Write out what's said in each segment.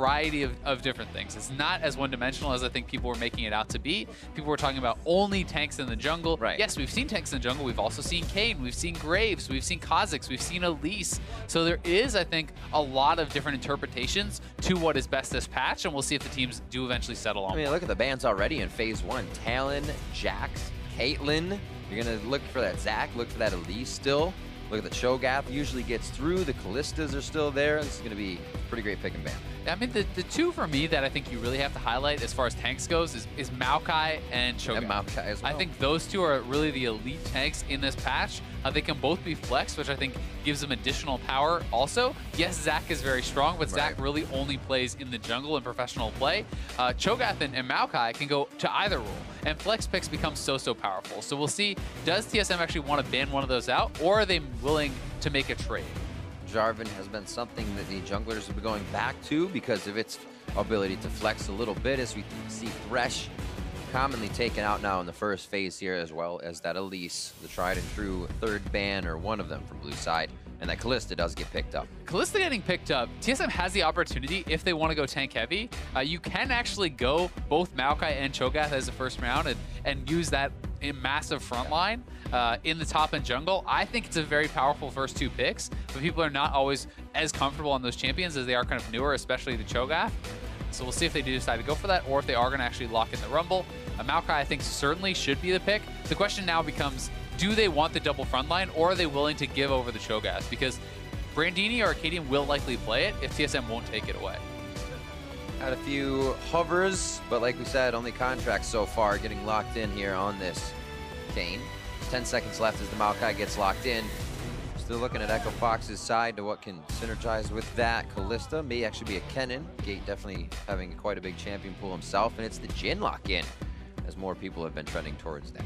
variety of different things. It's not as one-dimensional as I think people were making it out to be. People were talking about only tanks in the jungle. Right. Yes, we've seen tanks in the jungle. We've also seen Kayn, we've seen Graves, we've seen Kha'Zix, we've seen Elise. So there is, I think, a lot of different interpretations to what is best this patch, and we'll see if the teams do eventually settle on. I mean, look at the bans already in Phase 1. Talon, Jax, Caitlyn. You're going to look for that Zac, look for that Elise still. Look at the Cho'Gath, usually gets through. The Kalistas are still there. This is going to be a pretty great pick and ban. I mean, the two for me that I think you really have to highlight as far as tanks goes is Maokai and Cho'Gath. And Maokai as well. I think those two are really the elite tanks in this patch. They can both be flexed, which I think gives them additional power also. Yes, Zac is very strong, but Zac really only plays in the jungle in professional play. Cho'Gath and Maokai can go to either role, and flex picks become so powerful. So we'll see, does TSM actually want to ban one of those out, or are they willing to make a trade? Jarvan has been something that the junglers have been going back to because of its ability to flex a little bit, as we see Thresh commonly taken out now in the first phase here, as well as that Elise, the tried and true third ban, or one of them from blue side, and that Kalista does get picked up. Kalista getting picked up, TSM has the opportunity, if they want to go tank heavy, you can actually go both Maokai and Cho'Gath as the first round and use that in massive front line in the top and jungle. I think it's a very powerful first two picks, but people are not always as comfortable on those champions as they are kind of newer, especially the Cho'Gath. So we'll see if they do decide to go for that, or if they are going to actually lock in the Rumble. Maokai, I think, certainly should be the pick. The question now becomes, do they want the double front line, or are they willing to give over the Cho'Gath? Because Brandini or Akaadian will likely play it if TSM won't take it away. Had a few hovers, but like we said, only contracts so far getting locked in here on this Kayn. 10 seconds left as the Maokai gets locked in. Still looking at Echo Fox's side to what can synergize with that. Kalista may actually be a Kennen. Gate definitely having quite a big champion pool himself, and it's the Jhin lock-in, as more people have been trending towards that.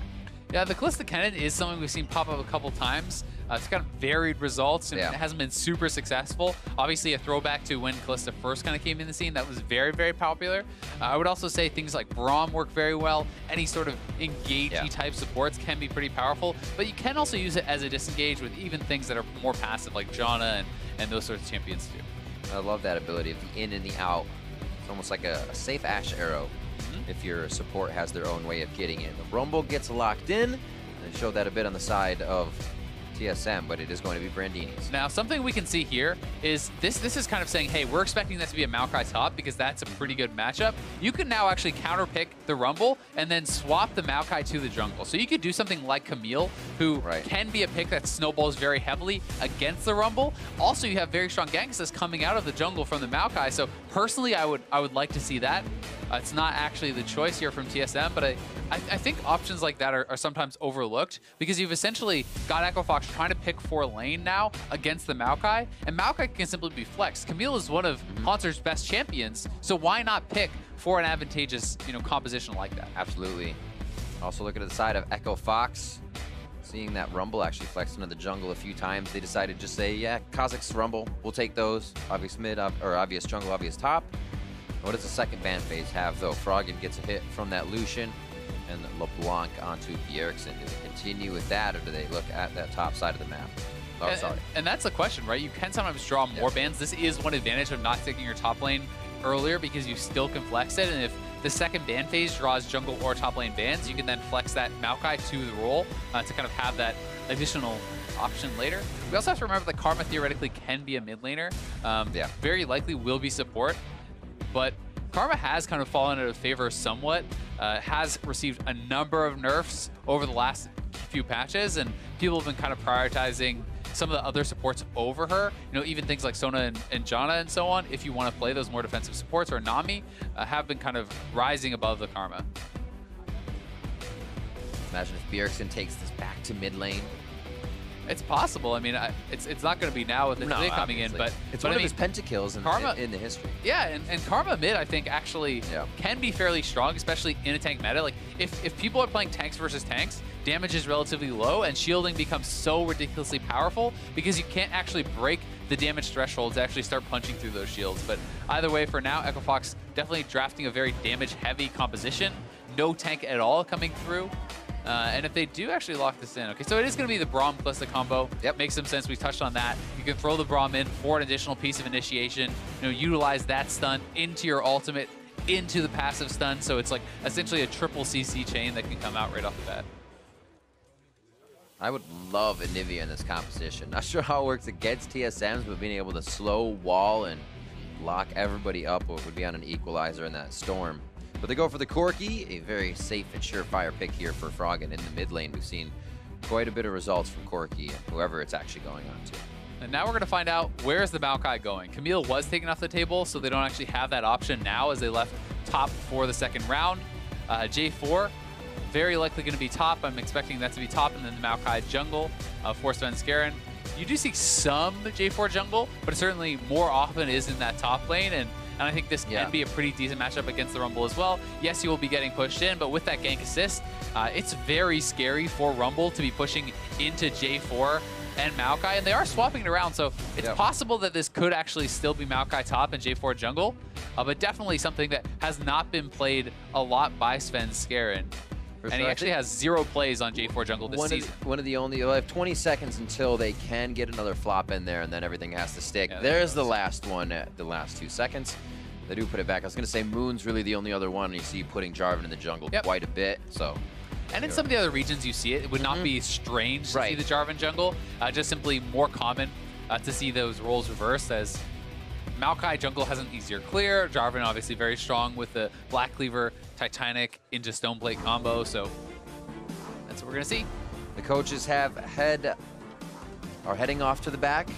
Yeah, the Kalista Kennen is something we've seen pop up a couple times. It's got varied results, and it hasn't been super successful. Obviously, a throwback to when Kalista first kind of came in the scene, that was very popular. I would also say things like Braum work very well. Any sort of engagey type supports can be pretty powerful, but you can also use it as a disengage with even things that are more passive, like Janna and those sorts of champions too. I love that ability of the in and the out. It's almost like a safe Ashe arrow. If your support has their own way of getting in. The Rumble gets locked in, and showed that a bit on the side of TSM, but it is going to be Brandini's. Now, something we can see here is this is kind of saying, hey, we're expecting that to be a Maokai top because that's a pretty good matchup. You can now actually counterpick the Rumble and then swap the Maokai to the jungle. So you could do something like Camille, who can be a pick that snowballs very heavily against the Rumble. Also, you have very strong gangsters coming out of the jungle from the Maokai. So personally, I would like to see that. It's not actually the choice here from TSM, but I think options like that are sometimes overlooked because you've essentially got Echo Fox trying to pick 4 lane now against the Maokai, and Maokai can simply be flexed. Camille is one of Hauntzer's best champions, so why not pick for an advantageous composition like that? Absolutely. Also looking at the side of Echo Fox, seeing that Rumble actually flex into the jungle a few times, they decided to just say, yeah, Kha'Zix Rumble, we'll take those. Obvious mid, or obvious jungle, obvious top. What does the second ban phase have, though? Froggen gets a hit from that Lucian, and LeBlanc onto Bjergsen. Do they continue with that, or do they look at that top side of the map? Oh, sorry. And that's the question, right? You can sometimes draw more bans. This is one advantage of not taking your top lane earlier because you still can flex it, and if the second ban phase draws jungle or top lane bans, you can then flex that Maokai to the role to kind of have that additional option later. We also have to remember that Karma theoretically can be a mid laner. Very likely will be support. But Karma has kind of fallen out of favor somewhat, has received a number of nerfs over the last few patches, and people have been kind of prioritizing some of the other supports over her. Even things like Sona and Janna and so on, if you want to play those more defensive supports, or Nami, have been kind of rising above the Karma. Imagine if Bjergsen takes this back to mid lane. It's possible. I mean, it's not going to be now with the Taliyah coming in, but it's one of his pentakills in the history. Yeah, and Karma mid, I think, actually can be fairly strong, especially in a tank meta. Like, if people are playing tanks versus tanks, damage is relatively low, and shielding becomes so ridiculously powerful because you can't actually break the damage thresholds to actually start punching through those shields. But either way, for now, Echo Fox definitely drafting a very damage-heavy composition. No tank at all coming through. And if they do actually lock this in, okay, so it is going to be the Braum Kalista combo. Yep. Makes some sense. We touched on that. You can throw the Braum in for an additional piece of initiation. Utilize that stun into your ultimate, into the passive stun. So it's like essentially a triple CC chain that can come out right off the bat. I would love Anivia in this composition. Not sure how it works against TSMs, but being able to slow wall and lock everybody up would be on an equalizer in that storm. But they go for the Corki, a very safe and surefire pick here for Froggen in the mid lane. We've seen quite a bit of results from Corki and whoever it's actually going on to. And now we're going to find out where's the Maokai going. Camille was taken off the table, so they don't actually have that option now as they left top for the second round. J4, very likely going to be top. I'm expecting that to be top, and then the Maokai jungle for Svenskeren. You do see some J4 jungle, but it certainly more often is in that top lane, and I think this can be a pretty decent matchup against the Rumble as well. Yes, you will be getting pushed in, but with that gank assist, it's very scary for Rumble to be pushing into J4 and Maokai, and they are swapping it around, so it's possible that this could actually still be Maokai top and J4 jungle, but definitely something that has not been played a lot by Svenskeren. And he actually has 0 plays on J4 jungle this season. One of the only, they'll have 20 seconds until they can get another flop in there, and then everything has to stick. Yeah, there's the last one at the last 2 seconds. They do put it back. I was going to say Moon's really the only other one, and you see putting Jarvan in the jungle quite a bit. So, and in some of the other regions you see it, it would not be strange to see the Jarvan jungle, just simply more common to see those roles reversed, as Maokai jungle has an easier clear. Jarvan obviously very strong with the Black Cleaver Titanic into Stoneblade combo, so that's what we're gonna see. The coaches are heading off to the back. They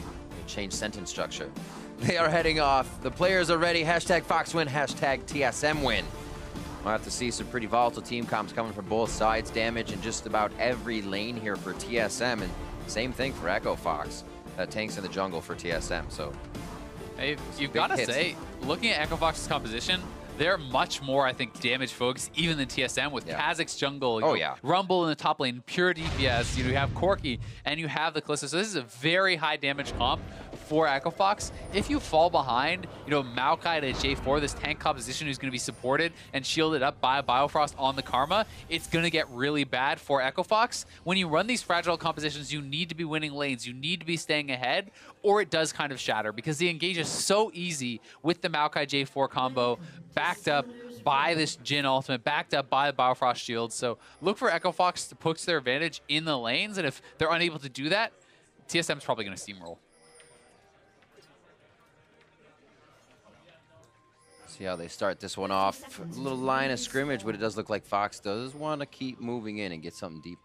changed sentence structure. They are heading off. The players are ready. Hashtag Fox win, hashtag TSM win. We'll have to see some pretty volatile team comps coming from both sides. Damage in just about every lane here for TSM, and same thing for Echo Fox. Tanks in the jungle for TSM, so. Hey, you've got to say, looking at Echo Fox's composition, they're much more, I think, damage focused even than TSM with Kha'Zix jungle, Rumble in the top lane, pure DPS, you have Corki, and you have the Kalista. So this is a very high damage comp for Echo Fox. If you fall behind, Maokai to J4, this tank composition who's going to be supported and shielded up by Biofrost on the Karma, it's going to get really bad for Echo Fox. When you run these fragile compositions, you need to be winning lanes, you need to be staying ahead, or it does kind of shatter because the engage is so easy with the Maokai J4 combo, backed up by this Jhin ultimate, backed up by the Biofrost shield. So look for Echo Fox to push their advantage in the lanes, and if they're unable to do that, TSM's probably going to steamroll. See how they start this one off. A little line of scrimmage, but it does look like Fox does want to keep moving in and get something deep.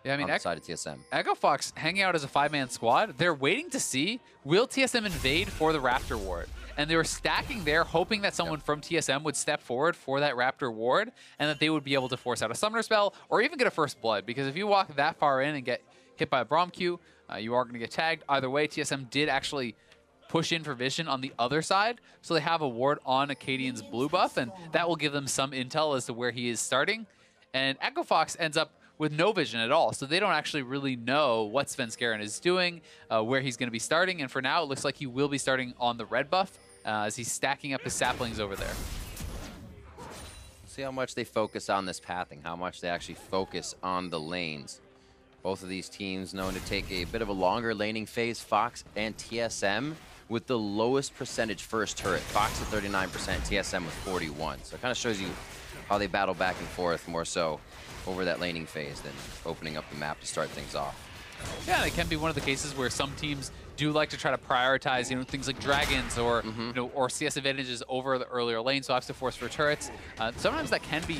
Yeah, I mean, on the side of TSM. Echo Fox hanging out as a 5-man squad. They're waiting to see, will TSM invade for the Raptor ward? And they were stacking there, hoping that someone from TSM would step forward for that Raptor ward, and that they would be able to force out a Summoner spell, or even get a First Blood. Because if you walk that far in and get hit by a Braum Q, you are going to get tagged. Either way, TSM did actually push in for vision on the other side, so they have a ward on Akaadian's blue buff, and that will give them some intel as to where he is starting. And Echo Fox ends up with no vision at all, so they don't actually really know what Svenskeren is doing, where he's going to be starting, and for now it looks like he will be starting on the red buff as he's stacking up his saplings over there. See how much they focus on this pathing, how much they actually focus on the lanes. Both of these teams known to take a bit of a longer laning phase, Fox and TSM, with the lowest percentage first turret. Fox at 39%, TSM with 41. So it kind of shows you how they battle back and forth more so over that laning phase than opening up the map to start things off. Yeah, it can be one of the cases where some teams do like to try to prioritize, things like dragons or or CS advantages over the earlier lane, so have to force for turrets. Sometimes that can be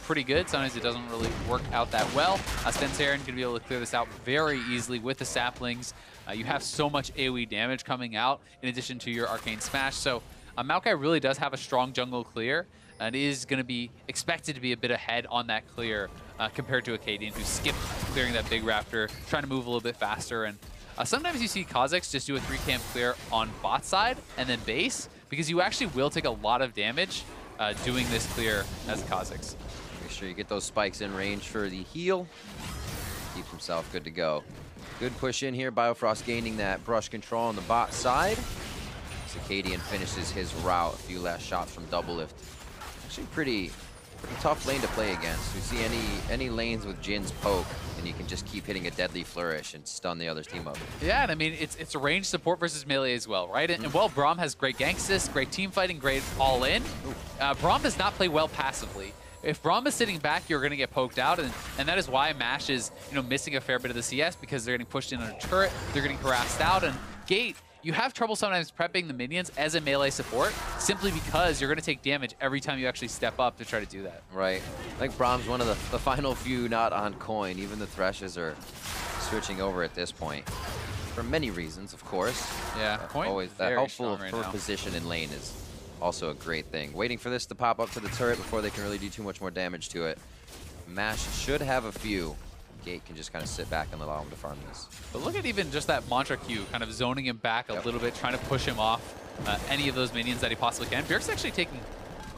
pretty good. Sometimes it doesn't really work out that well. Svenskeren going to be able to clear this out very easily with the saplings. You have so much AoE damage coming out in addition to your arcane smash. So Maokai really does have a strong jungle clear, and is going to be expected to be a bit ahead on that clear compared to Akaadian, who skipped clearing that big Raptor, trying to move a little bit faster. And sometimes you see Kha'Zix just do a 3-camp clear on bot side and then base, because you actually will take a lot of damage doing this clear as Kha'Zix. Make sure you get those spikes in range for the heal. Keeps himself good to go. Good push in here. Biofrost gaining that brush control on the bot side. Akaadian finishes his route. A few last shots from DoubleLift. Actually pretty a tough lane to play against. We see any lanes with Jhin's poke, and you can just keep hitting a deadly flourish and stun the other team up. Yeah, and I mean, it's a ranged support versus melee as well, right? And while Braum has great gank assist, great team fighting, great all-in, Braum does not play well passively. If Braum is sitting back, you're going to get poked out, and that is why MASH is missing a fair bit of the CS, because they're getting pushed in on a turret, they're getting harassed out, and Gate, you have trouble sometimes prepping the minions as a melee support, simply because you're going to take damage every time you actually step up to try to do that. Right. I think Braum's one of the final few not on coin. Even the Threshes are switching over at this point. For many reasons, of course. Yeah, always that helpful for position in lane is also a great thing. Waiting for this to pop up to the turret before they can really do too much more damage to it. MASH should have a few. Gate can just kind of sit back and allow him to farm this. But look at even just that mantra Q, kind of zoning him back a little bit, trying to push him off any of those minions that he possibly can. Bjergsen's actually taking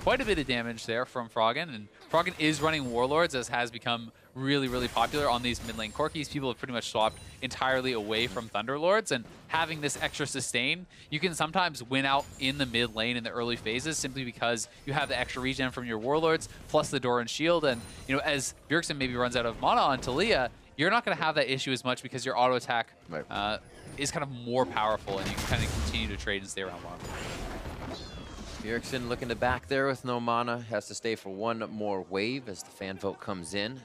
quite a bit of damage there from Froggen, and Froggen is running Warlords, as has become really, really popular on these mid lane Corkis. People have pretty much swapped entirely away from Thunderlords, and having this extra sustain, you can sometimes win out in the mid lane in the early phases simply because you have the extra regen from your Warlords, plus the Doran Shield, and as Bjergsen maybe runs out of mana on Taliyah, you're not going to have that issue as much because your auto attack is kind of more powerful, and you can kind of continue to trade and stay around longer. Bjergsen looking to back there with no mana, has to stay for one more wave as the fan vote comes in.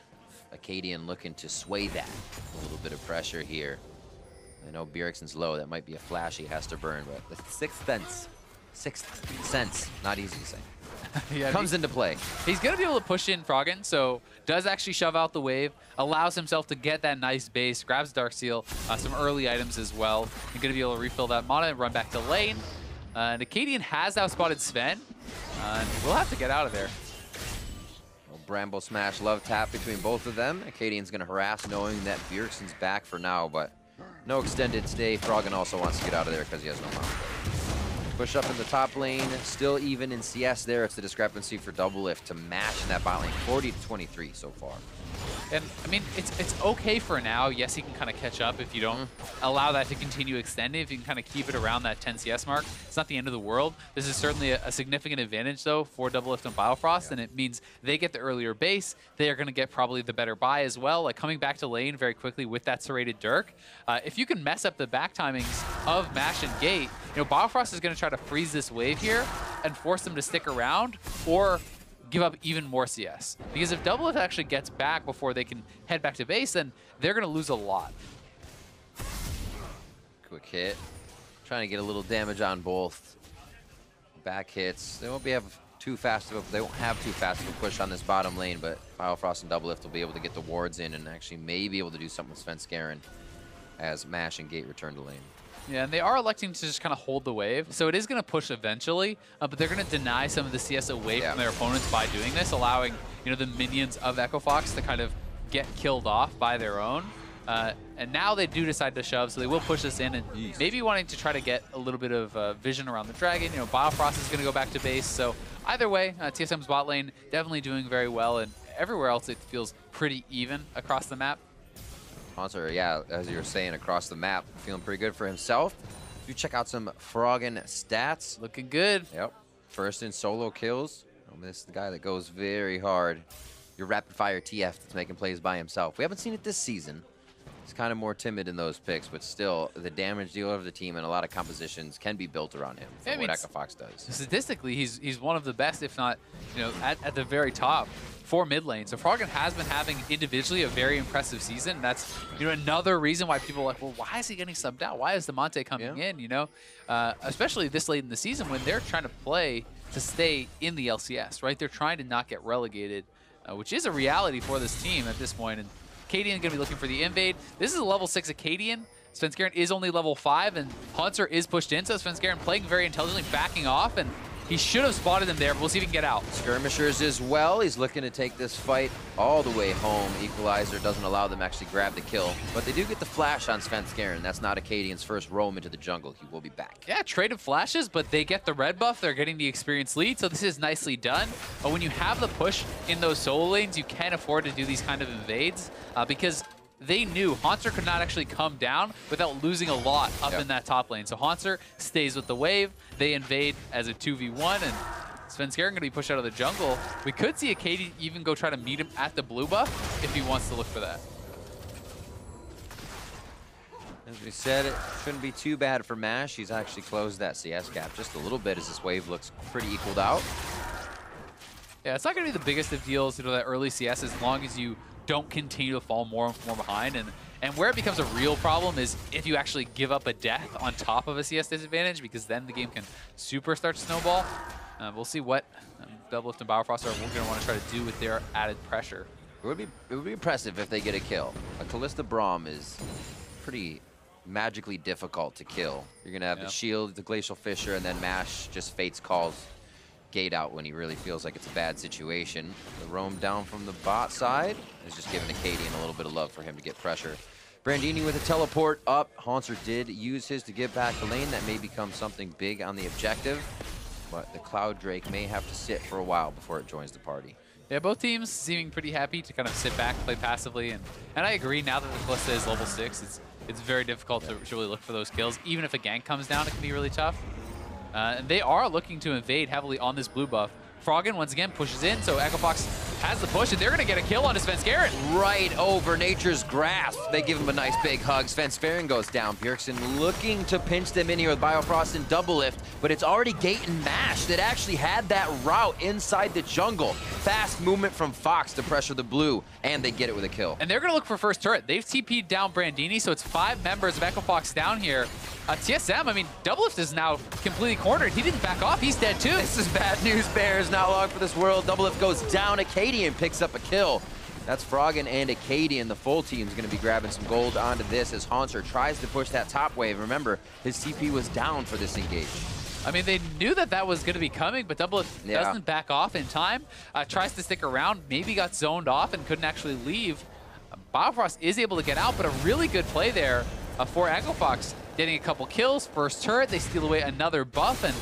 Akaadian looking to sway that. A little bit of pressure here. I know Bjergsen's low, that might be a flash he has to burn, but the sixth sense, not easy to say. Yeah, comes into play. He's going to be able to push in Froggen, so does actually shove out the wave, allows himself to get that nice base, grabs Dark Seal, some early items as well. He's going to be able to refill that mana and run back to lane. And Akaadian has outspotted Sven, and we'll have to get out of there. Bramble Smash love tap between both of them. Akaadian's going to harass knowing that Bjergsen's back for now, but no extended stay. Froggen also wants to get out of there because he has no mana. Push up in the top lane, still even in CS there. It's the discrepancy for DoubleLift to match in that bot lane, 40-23 so far. And I mean, it's okay for now. Yes, he can kind of catch up if you don't allow that to continue extending. If you can kind of keep it around that 10 CS mark, it's not the end of the world. This is certainly a significant advantage, though, for DoubleLift and Biofrost, and it means they get the earlier base. They are going to get probably the better buy as well, like coming back to lane very quickly with that serrated Dirk. If you can mess up the back timings of MASH and Gate, Biofrost is going to try to freeze this wave here and force them to stick around, or give up even more CS. Because if DoubleLift actually gets back before they can head back to base, then they're going to lose a lot. Quick hit. Trying to get a little damage on both. Back hits. They won't have too fast of a push on this bottom lane, but Biofrost and DoubleLift will be able to get the wards in and actually may be able to do something with Svenskeren as MASH and Gate return to lane. Yeah, and they are electing to just kind of hold the wave. So it is going to push eventually, but they're going to deny some of the CS away from their opponents by doing this, allowing the minions of EchoFox to kind of get killed off by their own. And now they do decide to shove, so they will push this in, and maybe wanting to try to get a little bit of vision around the dragon. Biofrost is going to go back to base. So either way, TSM's bot lane definitely doing very well, and everywhere else it feels pretty even across the map. Hauntzer, yeah, as you were saying, across the map, feeling pretty good for himself. You check out some Froggen stats. Looking good. Yep. First in solo kills. This is the guy that goes very hard. Your rapid fire TF that's making plays by himself. We haven't seen it this season. He's kind of more timid in those picks, but still, the damage dealer of the team and a lot of compositions can be built around him from what EchoFox does. Statistically, he's one of the best, if not, at the very top for mid lane. So Froggen has been having individually a very impressive season. That's another reason why people are like, well, why is he getting subbed out? Why is Demonte coming in? Especially this late in the season when they're trying to play to stay in the LCS, right? They're trying to not get relegated, which is a reality for this team at this point. And Akaadian is going to be looking for the invade. This is a level 6 Akaadian. Svenskeren is only level 5, and Hauntzer is pushed in, so Svenskeren playing very intelligently, backing off, and he should have spotted him there, but we'll see if he can get out. Skirmishers as well. He's looking to take this fight all the way home. Equalizer doesn't allow them to actually grab the kill, but they do get the flash on Svenskeren. That's not Akaadian's first roam into the jungle. He will be back. Yeah, traded flashes, but they get the red buff. They're getting the experience lead, so this is nicely done. But when you have the push in those solo lanes, you can afford to do these kind of invades because they knew Hauntzer could not actually come down without losing a lot up in that top lane. So Hauntzer stays with the wave. They invade as a 2v1, and Svenskeren going to be pushed out of the jungle. We could see Akaadian even go try to meet him at the blue buff if he wants to look for that. As we said, it shouldn't be too bad for MASH. He's actually closed that CS gap just a little bit as this wave looks pretty equaled out. Yeah, it's not going to be the biggest of deals, that early CS, as long as you don't continue to fall more and more behind. And where it becomes a real problem is if you actually give up a death on top of a CS disadvantage, because then the game can super start to snowball. We'll see what DoubleLift and Biofrost are going to want to try to do with their added pressure. It would be impressive if they get a kill. A Kalista Braum is pretty magically difficult to kill. You're going to have the shield, the Glacial Fissure, and then MASH just Fates calls Gate out when he really feels like it's a bad situation. The roam down from the bot side is just giving Akaadian a little bit of love for him to get pressure. Brandini with a teleport up. Hauntzer did use his to get back the lane. That may become something big on the objective, but the Cloud Drake may have to sit for a while before it joins the party. Yeah, both teams seeming pretty happy to kind of sit back, play passively, and I agree, now that the Kalista is level 6, it's very difficult to really look for those kills. Even if a gank comes down, it can be really tough. And they are looking to invade heavily on this blue buff. Froggen, once again, pushes in, so EchoFox has the push, and they're going to get a kill onto Svenskeren. Right over Nature's Grasp. They give him a nice big hug. Svenskeren goes down. Bjergsen looking to pinch them in here with Biofrost and DoubleLift, but it's already Gate and MASH that actually had that route inside the jungle. Fast movement from Fox to pressure the blue, and they get it with a kill. And they're going to look for first turret. They've TP'd down Brandini, so it's 5 members of EchoFox down here. TSM, I mean, DoubleLift is now completely cornered. He didn't back off. He's dead too. This is bad news, Bears. Not long for this world. DoubleLift goes down. Akaadian picks up a kill. That's Froggen and Akaadian. The full team's going to be grabbing some gold onto this as Hauntzer tries to push that top wave. Remember, his TP was down for this engage. I mean, they knew that was going to be coming, but DoubleLift doesn't back off in time. Tries to stick around, maybe got zoned off and couldn't actually leave. Biofrost is able to get out, but a really good play there for EchoFox. Getting a couple kills, first turret, they steal away another buff, and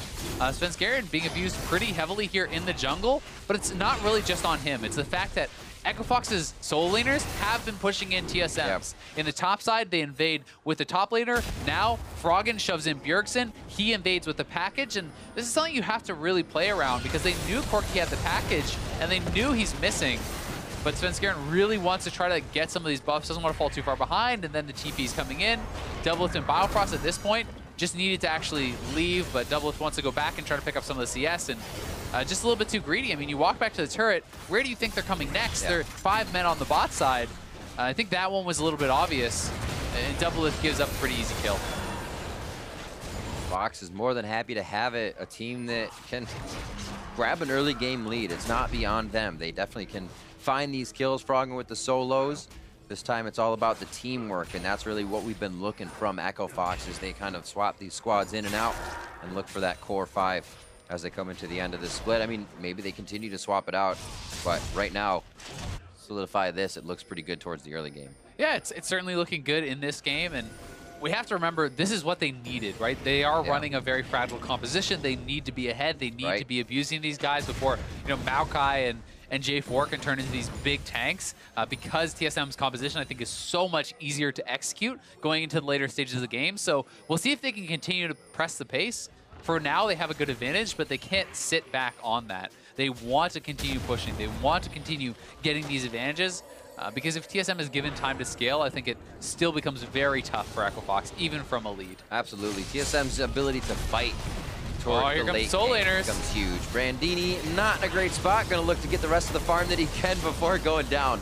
Svenskeren being abused pretty heavily here in the jungle, but it's not really just on him. It's the fact that EchoFox's solo laners have been pushing in TSMs. Yep. In the top side, they invade with the top laner. Now, Froggen shoves in Bjergsen. He invades with the package, and this is something you have to really play around because they knew Corki had the package, and they knew he's missing. But Svenskeren really wants to try to get some of these buffs, doesn't want to fall too far behind, and then the TP's coming in. DoubleLift and Biofrost at this point just needed to actually leave, but DoubleLift wants to go back and try to pick up some of the CS, and just a little bit too greedy. I mean, you walk back to the turret, where do you think they're coming next? There are 5 men on the bot side. I think that one was a little bit obvious, and DoubleLift gives up a pretty easy kill. Fox is more than happy to have a team that can grab an early game lead. It's not beyond them. They definitely can find these kills. Froggen with the solos. This time it's all about the teamwork, and that's really what we've been looking from EchoFox as they kind of swap these squads in and out and look for that core 5 as they come into the end of the split. I mean, maybe they continue to swap it out, but right now, solidify this, it looks pretty good towards the early game. Yeah, it's certainly looking good in this game, and we have to remember this is what they needed, right? They are running a very fragile composition. They need to be ahead. They need to be abusing these guys before, Maokai and J4 can turn into these big tanks because TSM's composition, I think, is so much easier to execute going into the later stages of the game. So we'll see if they can continue to press the pace. For now, they have a good advantage, but they can't sit back on that. They want to continue pushing. They want to continue getting these advantages because if TSM is given time to scale, I think it still becomes very tough for EchoFox, even from a lead. Absolutely. TSM's ability to fight here comes Soul Laners. Becomes huge. Brandini not in a great spot. Going to look to get the rest of the farm that he can before going down.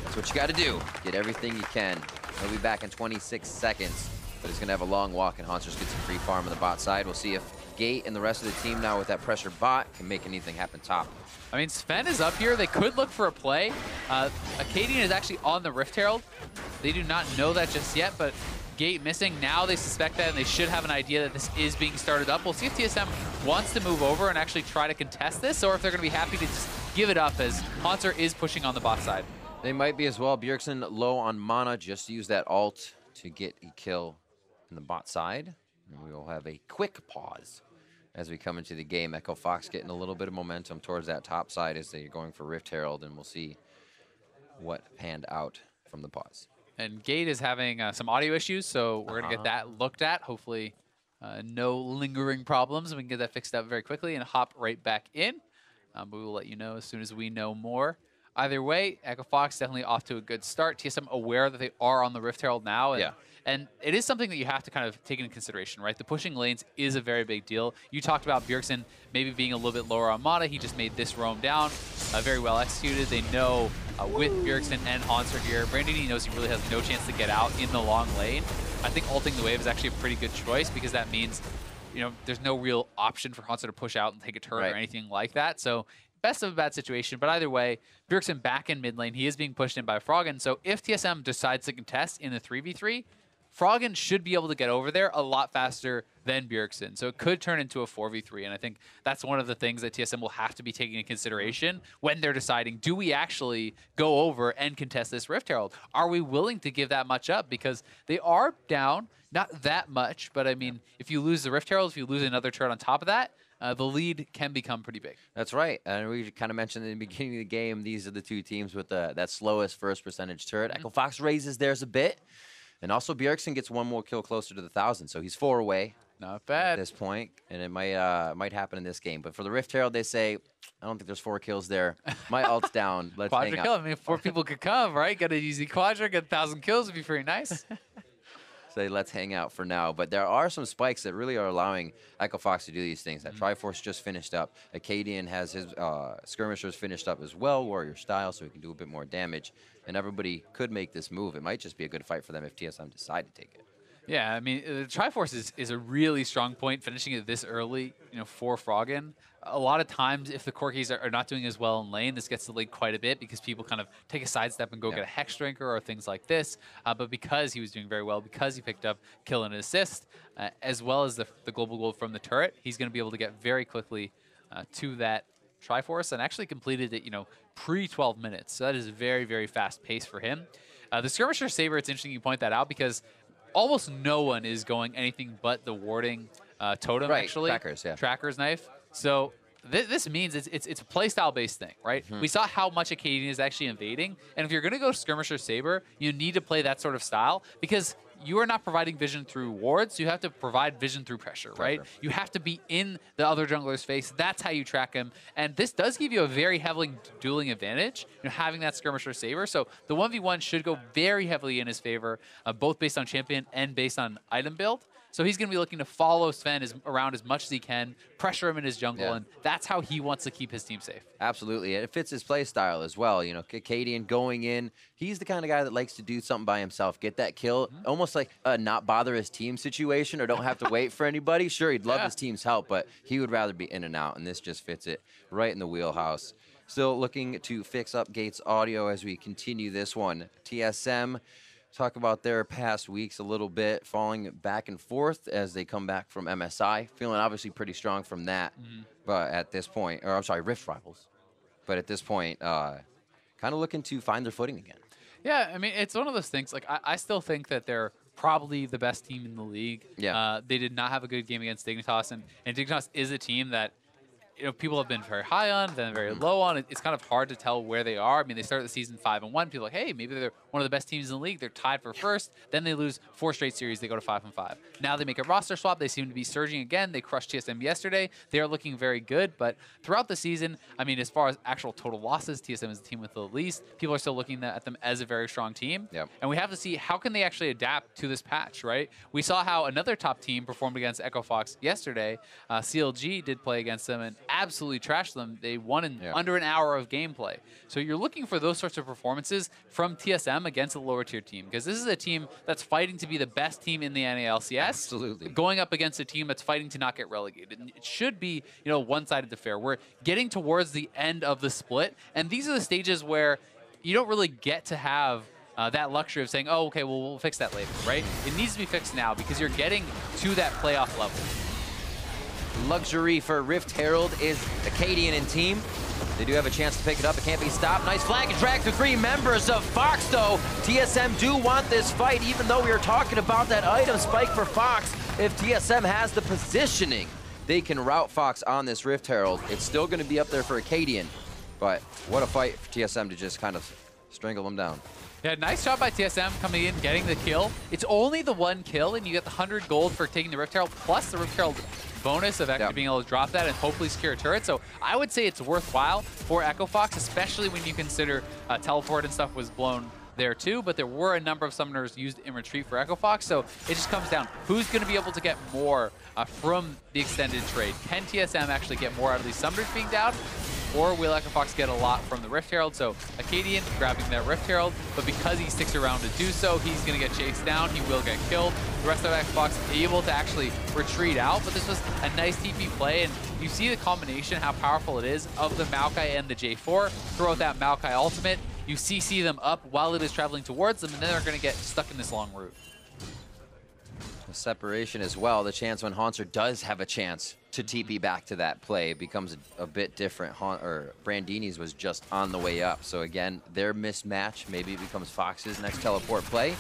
That's what you got to do. Get everything you can. He'll be back in 26 seconds, but he's going to have a long walk, and Hauntzer gets some free farm on the bot side. We'll see if Gate and the rest of the team now with that pressure bot can make anything happen top. I mean, Sven is up here. They could look for a play. Akaadian is actually on the Rift Herald. They do not know that just yet, but Gate missing. Now they suspect that, and they should have an idea that this is being started up. We'll see if TSM wants to move over and actually try to contest this, or if they're going to be happy to just give it up as Hauntzer is pushing on the bot side. They might be as well. Bjergsen low on mana. Just use that ult to get a kill in the bot side. And we will have a quick pause as we come into the game. EchoFox getting a little bit of momentum towards that top side as they're going for Rift Herald, and we'll see what panned out from the pause. And Gate is having some audio issues, so we're going to get that looked at. Hopefully no lingering problems. We can get that fixed up very quickly and hop right back in. But we will let you know as soon as we know more. Either way, Echo Fox definitely off to a good start. TSM aware that they are on the Rift Herald now. And it is something that you have to kind of take into consideration, right? The pushing lanes is a very big deal. You talked about Bjergsen maybe being a little bit lower on mana. He just made this roam down. Very well executed. They know with Bjergsen and Hauntzer here, Brandini knows he really has no chance to get out in the long lane. I think ulting the wave is actually a pretty good choice because that means, you know, there's no real option for Hauntzer to push out and take a turret or anything like that. So best of a bad situation, but either way, Bjergsen back in mid lane. He is being pushed in by Froggen. So if TSM decides to contest in the 3v3, Froggen should be able to get over there a lot faster than Bjergsen. So it could turn into a 4v3. And I think that's one of the things that TSM will have to be taking into consideration when they're deciding, do we actually go over and contest this Rift Herald? Are we willing to give that much up? Because they are down, not that much, but I mean, if you lose the Rift Herald, if you lose another turret on top of that, the lead can become pretty big. That's right. And we kind of mentioned in the beginning of the game, these are the two teams with that slowest first percentage turret. Echo Fox raises theirs a bit. And also Bjergsen gets one more kill closer to the 1,000. So he's 4 away. Not bad. At this point. And it might happen in this game. But for the Rift Herald, they say, I don't think there's 4 kills there. My ult's down. Let's hang kill. out. I mean, 4 people could come, right? Got an easy quadra, get 1,000 kills would be pretty nice. Say, let's hang out for now. But there are some spikes that really are allowing Echo Fox to do these things. That Triforce just finished up. Akaadian has his skirmishers finished up as well, warrior style, so he can do a bit more damage. And everybody could make this move. It might just be a good fight for them if TSM decide to take it. Yeah, I mean, the Triforce is a really strong point, finishing it this early, you know, for Froggen. A lot of times, if the Corkis are not doing as well in lane, this gets delayed quite a bit because people kind of take a sidestep and go get a Hex Drinker or things like this. But because he was doing very well, because he picked up kill and assist, as well as the global gold from the turret, he's going to be able to get very quickly to that Triforce and actually completed it, you know, pre-12 minutes. So that is very, very fast pace for him. The Skirmisher Saber, it's interesting you point that out because almost no one is going anything but the warding totem, actually. Tracker's knife. So this means it's a playstyle based thing, right? We saw how much Akaadian is actually invading, and if you're going to go Skirmisher Saber, you need to play that sort of style because you are not providing vision through wards. You have to provide vision through pressure, right? You have to be in the other jungler's face. That's how you track him. And this does give you a very heavily dueling advantage, you know, having that Skirmisher Saber. So the 1v1 should go very heavily in his favor, both based on champion and based on item build. So he's going to be looking to follow Sven around as much as he can, pressure him in his jungle, and that's how he wants to keep his team safe. Absolutely, and it fits his play style as well. You know, Akaadian going in, he's the kind of guy that likes to do something by himself, get that kill, almost like a not bother his team situation or don't have to wait for anybody. Sure, he'd love his team's help, but he would rather be in and out, and this just fits it right in the wheelhouse. Still looking to fix up Gates audio as we continue this one. TSM, talk about their past weeks a little bit, falling back and forth as they come back from MSI. Feeling obviously pretty strong from that, but at this point, or I'm sorry, Rift Rivals. But at this point, kind of looking to find their footing again. Yeah, I mean, it's one of those things, like, I still think that they're probably the best team in the league. They did not have a good game against Dignitas, and Dignitas is a team that, you know, people have been very high on, then very low on. It's kind of hard to tell where they are. I mean, they started the season 5-1. People are like, hey, maybe they're one of the best teams in the league. They're tied for first. Then they lose 4 straight series. They go to 5-5. Now they make a roster swap. They seem to be surging again. They crushed TSM yesterday. They are looking very good. But throughout the season, I mean, as far as actual total losses, TSM is the team with the least. People are still looking at them as a very strong team. And we have to see how can they actually adapt to this patch, right? We saw how another top team performed against Echo Fox yesterday. CLG did play against them and absolutely trashed them. They won in under an hour of gameplay. So you're looking for those sorts of performances from TSM against a lower tier team, because this is a team that's fighting to be the best team in the NA LCS. Going up against a team that's fighting to not get relegated. And it should be, you know, one-sided affair. We're getting towards the end of the split, and these are the stages where you don't really get to have that luxury of saying, oh, okay, well, we'll fix that later, right? It needs to be fixed now because you're getting to that playoff level. Luxury for Rift Herald is Akaadian and team. They do have a chance to pick it up. It can't be stopped. Nice flag and drag through 3 members of Fox, though. TSM do want this fight, even though we were talking about that item spike for Fox. If TSM has the positioning, they can rout Fox on this Rift Herald. It's still going to be up there for Akaadian, but what a fight for TSM to just kind of strangle him down. Yeah, nice job by TSM coming in, getting the kill. It's only the 1 kill, and you get the 100 gold for taking the Rift Herald, plus the Rift Herald bonus of actually being able to drop that and hopefully secure a turret. So I would say it's worthwhile for Echo Fox, especially when you consider teleport and stuff was blown there too, but there were a number of summoners used in retreat for Echo Fox, so it just comes down who's going to be able to get more from the extended trade. Can TSM actually get more out of these summoners being down, or will Echo Fox get a lot from the Rift Herald? So Akaadian grabbing that Rift Herald, but because he sticks around to do so, he's going to get chased down, he will get killed. The rest of Echo Fox able to actually retreat out, but this was a nice TP play, and you see the combination, how powerful it is of the Maokai and the J4. Throw out that Maokai ultimate, you CC them up while it is traveling towards them, and then they're going to get stuck in this long route. The separation as well, the chance when Hauntzer does have a chance to TP back to that play becomes a bit different. Brandini's was just on the way up. So again, their mismatch, maybe it becomes Fox's next teleport play.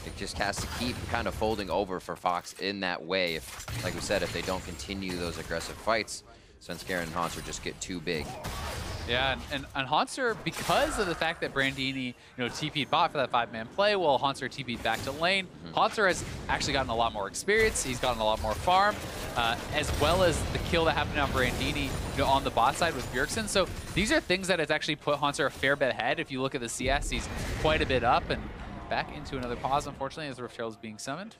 It just has to keep kind of folding over for Fox in that way. If, like we said, if they don't continue those aggressive fights, Svenskeren and Hauntzer just get too big. Yeah, and Hauntzer, because of the fact that Brandini, TP'd bot for that 5-man play, while Hauntzer TP'd back to lane, Hauntzer has actually gotten a lot more experience, he's gotten a lot more farm, as well as the kill that happened on Brandini on the bot side with Bjergsen. So these are things that has actually put Hauntzer a fair bit ahead. If you look at the CS, he's quite a bit up, and back into another pause, unfortunately, as the Rift Herald is being summoned.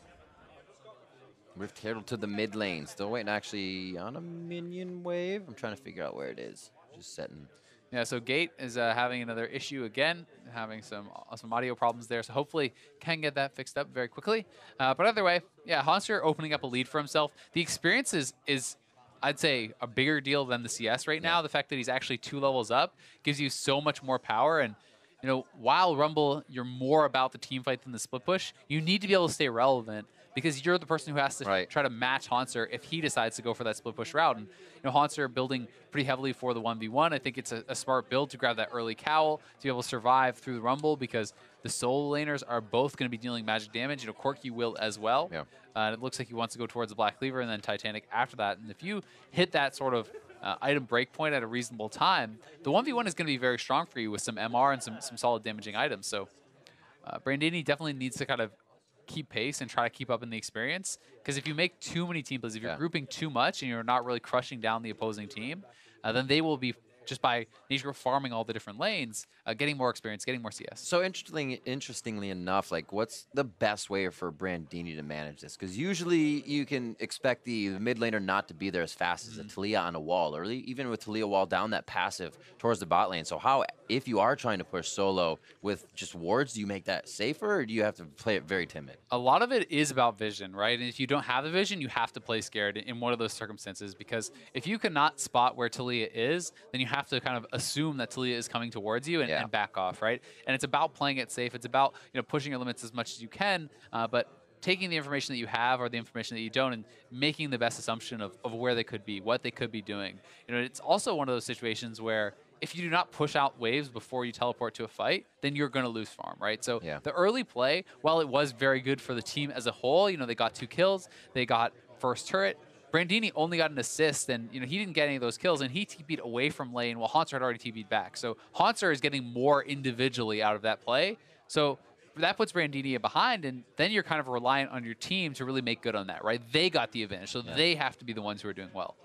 Rift Herald to the mid lane, still waiting actually on a minion wave. I'm trying to figure out where it is. Just setting. Yeah, so Gate is having another issue again, having some audio problems there, so hopefully can get that fixed up very quickly. But either way, yeah, Hauntzer opening up a lead for himself. The experience is I'd say, a bigger deal than the CS right now. The fact that he's actually 2 levels up gives you so much more power. And, while Rumble, you're more about the team fight than the split push, you need to be able to stay relevant, because you're the person who has to try to match Hauntzer if he decides to go for that split push route. And Hauntzer building pretty heavily for the 1v1. I think it's a smart build to grab that early cowl to be able to survive through the Rumble, because the solo laners are both going to be dealing magic damage. Corki will as well. Yeah. And it looks like he wants to go towards the Black Cleaver and then Titanic after that. And if you hit that sort of item break point at a reasonable time, the 1v1 is going to be very strong for you with some MR and some solid damaging items. So Brandini definitely needs to kind of keep pace and try to keep up in the experience, because if you make too many team plays, if you're grouping too much and you're not really crushing down the opposing team, then they will be, just by nature of farming all the different lanes, getting more experience, getting more CS. So interestingly enough, like, what's the best way for Brandini to manage this? Because usually you can expect the mid laner not to be there as fast as a Taliyah on a wall, or even with Taliyah wall down, that passive towards the bot lane. So how, if you are trying to push solo with just wards, do you make that safer, or do you have to play it very timid? A lot of it is about vision, right? And if you don't have the vision, you have to play scared in one of those circumstances, because if you cannot spot where Taliyah is, then you have to kind of assume that Taliyah is coming towards you and back off, right? And it's about playing it safe. It's about pushing your limits as much as you can, but taking the information that you have or the information that you don't and making the best assumption of where they could be, what they could be doing. It's also one of those situations where if you do not push out waves before you teleport to a fight, then you're going to lose farm, right? So the early play, while it was very good for the team as a whole, they got 2 kills, they got first turret. Brandini only got an assist, and he didn't get any of those kills, and he TP'd away from lane while Hauntzer had already TP'd back. So Hauntzer is getting more individually out of that play. So that puts Brandini behind, and then you're kind of reliant on your team to really make good on that, right? They got the advantage, so they have to be the ones who are doing well.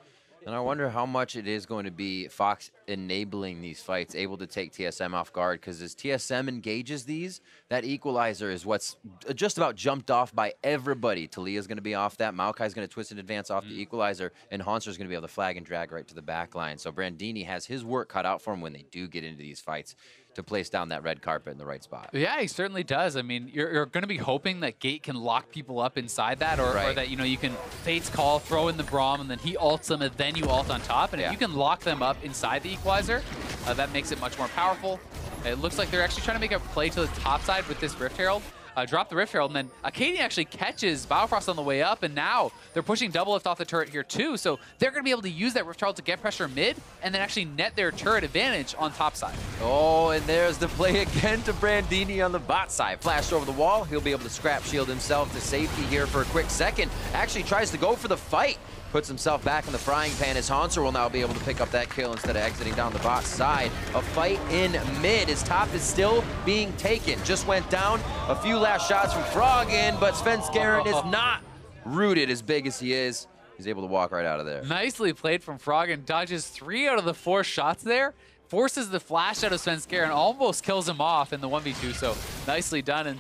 And I wonder how much it is going to be Fox enabling these fights, able to take TSM off guard, because as TSM engages these, that equalizer is what's just about jumped off by everybody. Taliyah's going to be off that, Maokai's going to twist and advance off the equalizer, and Hauntzer's going to be able to flag and drag right to the back line. So Brandini has his work cut out for him when they do get into these fights, to place down that red carpet in the right spot. Yeah, he certainly does. I mean, you're going to be hoping that Gate can lock people up inside that, or that, you can Fate's Call, throw in the Braum, and then he ults them, and then you ult on top. And if you can lock them up inside the equalizer, that makes it much more powerful. It looks like they're actually trying to make a play to the top side with this Rift Herald. Drop the Rift Herald, and then Akaadian actually catches Biofrost on the way up, and now they're pushing DoubleLift off the turret here too, so they're going to be able to use that Rift Herald to get pressure mid, and then actually net their turret advantage on top side. Oh, and there's the play again to Brandini on the bot side. Flashed over the wall, he'll be able to scrap shield himself to safety here for a quick second. Actually tries to go for the fight. puts himself back in the frying pan as Hauntzer will now be able to pick up that kill instead of exiting down the bot side. A fight in mid. His top is still being taken. Just went down. A few last shots from Froggen, but Svenskeren is not rooted as big as he is. He's able to walk right out of there. Nicely played from Froggen. Dodges 3 out of the 4 shots there. Forces the flash out of Svenskeren, almost kills him off in the 1v2, so nicely done. And